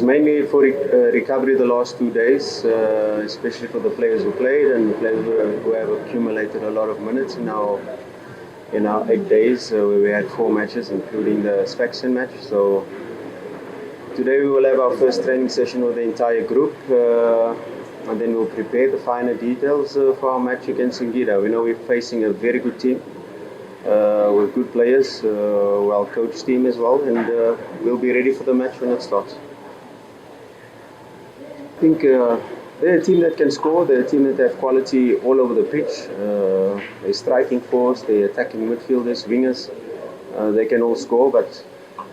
was mainly for recovery the last 2 days, especially for the players who played and the players who have accumulated a lot of minutes in our 8 days, where we had 4 matches, including the Sfaxien match. So today we will have our first training session with the entire group, and then we'll prepare the finer details for our match against Singida. We know we're facing a very good team. With good players, well-coached team as well, and we'll be ready for the match when it starts. I think they're a team that can score, they're a team that have quality all over the pitch. They're striking force, they're attacking midfielders, wingers, they can all score, but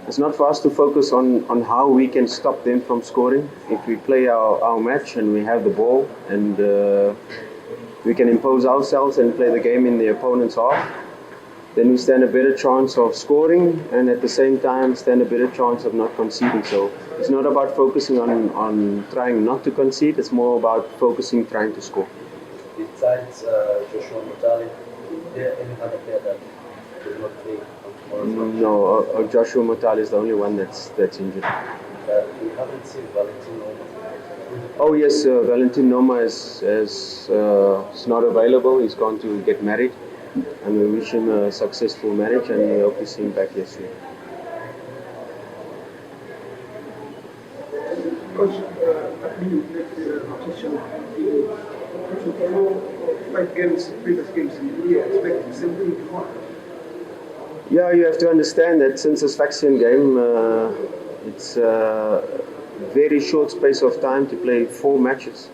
it's not for us to focus on how we can stop them from scoring. If we play our match and we have the ball and we can impose ourselves and play the game in the opponent's half, then we stand a better chance of scoring and at the same time stand a better chance of not conceding. So it's not about focusing on trying not to concede, it's more about focusing trying to score. Besides Joshua Mutale, is there any other player that did not play tomorrow? No, Joshua Mutale is the only one that's injured. We haven't seen Valentin Noma. Oh yes, Valentin Noma is not available, he's gone to get married. And we wish him a successful marriage, and we hope to see him back here soon. Coach, I think you played rotation. For 5 games, previous games in the year, expecting something tomorrow. Yeah, you have to understand that since this Sfaxien game, it's a very short space of time to play 4 matches.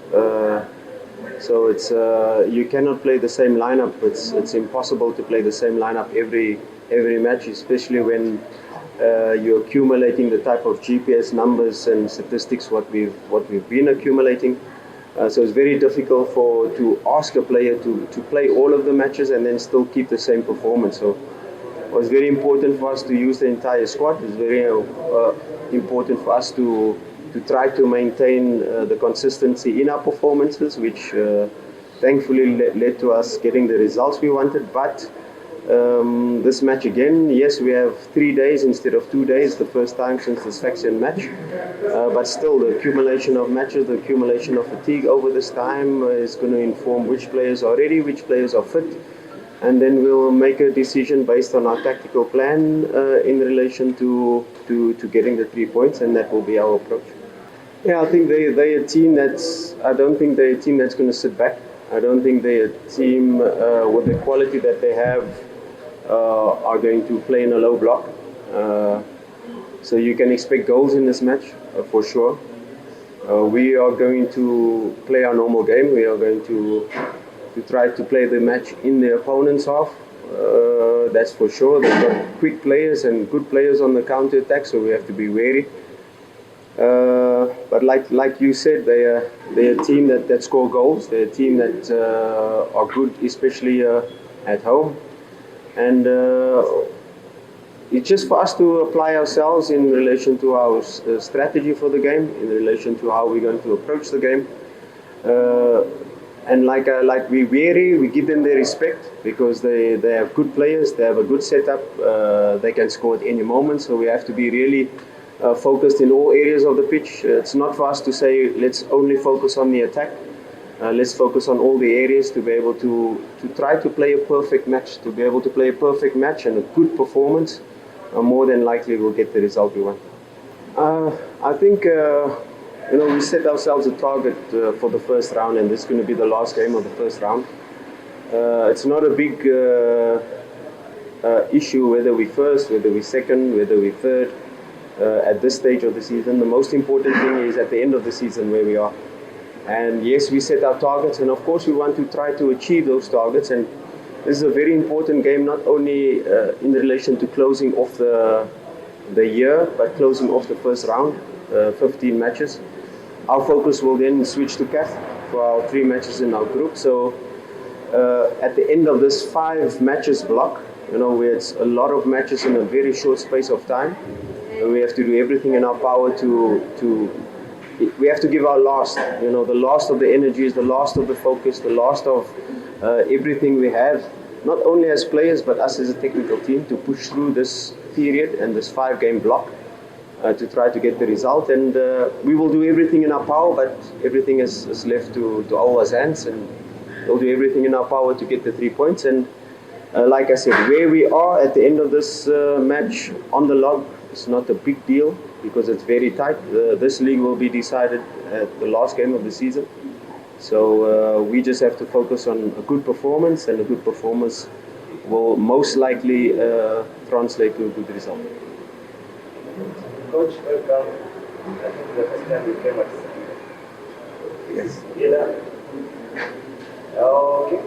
So it's you cannot play the same lineup. It's impossible to play the same lineup every match, especially when you're accumulating the type of GPS numbers and statistics what we've been accumulating. So it's very difficult to ask a player to play all of the matches and then still keep the same performance. So it was very important for us to use the entire squad. It's very important for us to try to maintain the consistency in our performances, which thankfully led to us getting the results we wanted. But this match again, yes, we have 3 days instead of 2 days, the first time since the Sfaxien match. But still, the accumulation of matches, the accumulation of fatigue over this time is going to inform which players are ready, which players are fit. And then we'll make a decision based on our tactical plan in relation to getting the 3 points, and that will be our approach. Yeah, I think they're a team I don't think they're a team that's going to sit back. I don't think they're a team with the quality that they have are going to play in a low block. So you can expect goals in this match for sure. We are going to play our normal game. We are going to try to play the match in the opponent's half. That's for sure. They've got quick players and good players on the counter attack, so we have to be wary. But like you said, they're a team that score goals. They're a team that are good, especially at home. And it's just for us to apply ourselves in relation to our strategy for the game, in relation to how we're going to approach the game. And like we vary, we give them their respect because they have good players, they have a good setup, they can score at any moment. So we have to be really focused in all areas of the pitch. It's not for us to say let's only focus on the attack. Let's focus on all the areas to be able to try to play a perfect match. To be able to play a perfect match and a good performance, more than likely we'll get the result we want. I think we set ourselves a target for the first round, and this is going to be the last game of the first round. It's not a big issue whether we first, whether we second, whether we third. At this stage of the season, the most important thing is at the end of the season where we are. And yes, we set our targets, and of course we want to try to achieve those targets. And this is a very important game, not only in relation to closing off the year, but closing off the first round, 15 matches. Our focus will then switch to CAF for our 3 matches in our group. So at the end of this 5 matches block, where it's a lot of matches in a very short space of time, we have to do everything in our power we have to give our last, the last of the energies, the last of the focus, the last of everything we have, not only as players but us as a technical team, to push through this period and this 5-game block to try to get the result, and we will do everything in our power, but everything is left to our hands, and we'll do everything in our power to get the 3 points. And like I said, where we are at the end of this match on the log is not a big deal because it's very tight. This league will be decided at the last game of the season. So we just have to focus on a good performance, and a good performance will most likely translate to a good result. Coach, welcome. I think the first time you came at Singida. Yes. Yeah. Okay.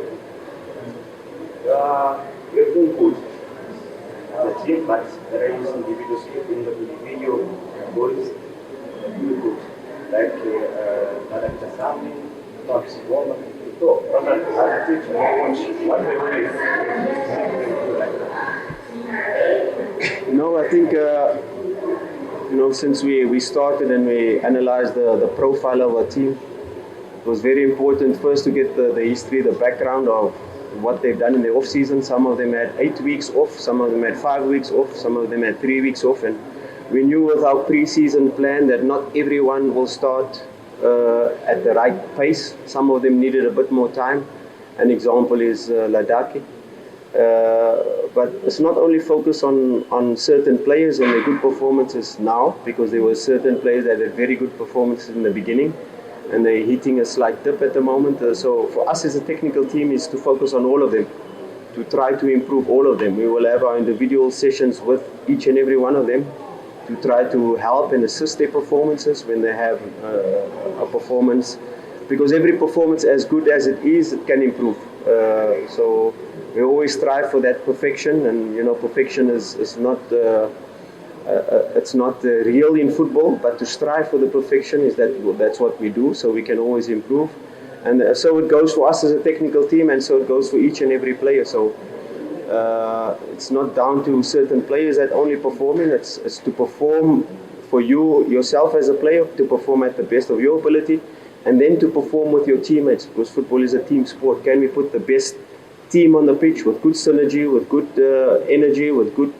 You're doing good as a team, but there are some individuals in the individual goals. You're good. Like Madam Tasami, Thomas Woma. So, I teach coach, what we will like. No, I think since we started and we analyzed the profile of our team, it was very important first to get the history, the background of what they've done in the off season. Some of them had 8 weeks off, some of them had 5 weeks off, some of them had 3 weeks off, and we knew with our pre-season plan that not everyone will start at the right pace. Some of them needed a bit more time. An example is Ladaki. But it's not only focused on certain players and their good performances now, because there were certain players that had very good performances in the beginning and they're hitting a slight dip at the moment. So for us as a technical team is to focus on all of them, to try to improve all of them. We will have our individual sessions with each and every one of them to try to help and assist their performances when they have a performance, because every performance, as good as it is, it can improve. So we always strive for that perfection, and perfection is not it's not real in football, but to strive for the perfection that's what we do, so we can always improve. And so it goes for us as a technical team, and so it goes for each and every player. So it's not down to certain players that only performing. It's to perform for yourself as a player, to perform at the best of your ability, and then to perform with your teammates, because football is a team sport. Can we put the best team on the pitch with good synergy, with good energy, with good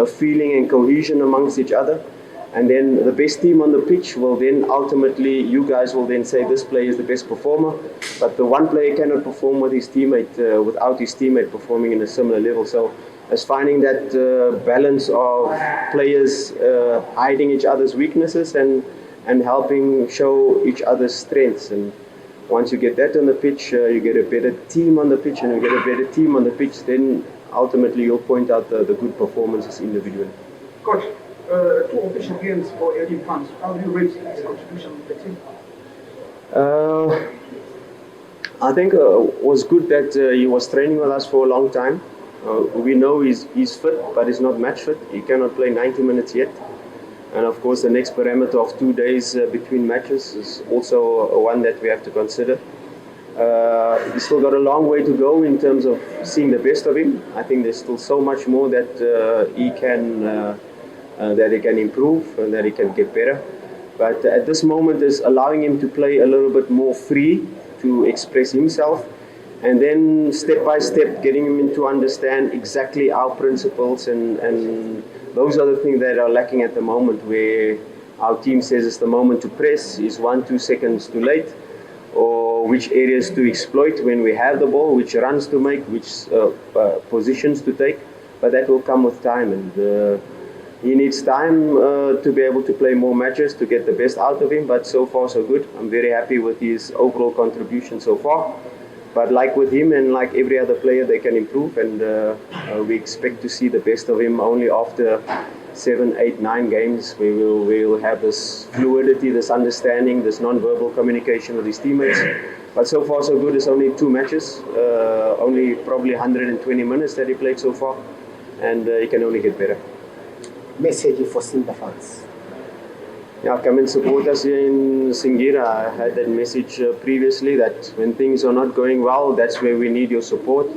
feeling and cohesion amongst each other? And then the best team on the pitch will then ultimately, you guys will then say this player is the best performer, but the one player cannot perform with his teammate without his teammate performing in a similar level. So it's finding that balance of players hiding each other's weaknesses and helping show each other's strengths. And once you get that on the pitch, you get a better team on the pitch, and you get a better team on the pitch, then ultimately you'll point out the good performances individually. Coach, 2 official games for LD fans. How do you rate his contribution to the team? I think it was good that he was training with us for a long time. We know he's fit, but he's not match fit. He cannot play 90 minutes yet. And of course, the next parameter of 2 days between matches is also one that we have to consider. He's still got a long way to go in terms of seeing the best of him. I think there's still so much more that he can improve and that he can get better. But at this moment is allowing him to play a little bit more free to express himself, and then step by step getting him to understand exactly our principles, and those are the things that are lacking at the moment, where our team says it's the moment to press, is 1-2 seconds too late, or which areas to exploit when we have the ball, which runs to make, which positions to take. But that will come with time, and he needs time to be able to play more matches to get the best out of him. But so far so good. I'm very happy with his overall contribution so far. But like with him and like every other player, they can improve, and we expect to see the best of him only after 7, 8, 9 games. We will have this fluidity, this understanding, this non-verbal communication with his teammates. But so far so good. It's only 2 matches, only probably 120 minutes that he played so far, and he can only get better. Message for Singida fans. Yeah, come and support us here in Singida. I had that message previously, that when things are not going well, that's where we need your support.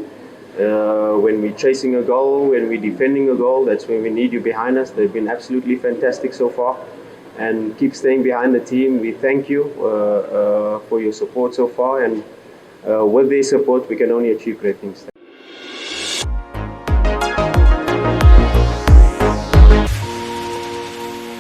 When we're chasing a goal, when we're defending a goal, that's when we need you behind us. They've been absolutely fantastic so far, and keep staying behind the team. We thank you for your support so far, and with their support we can only achieve great things.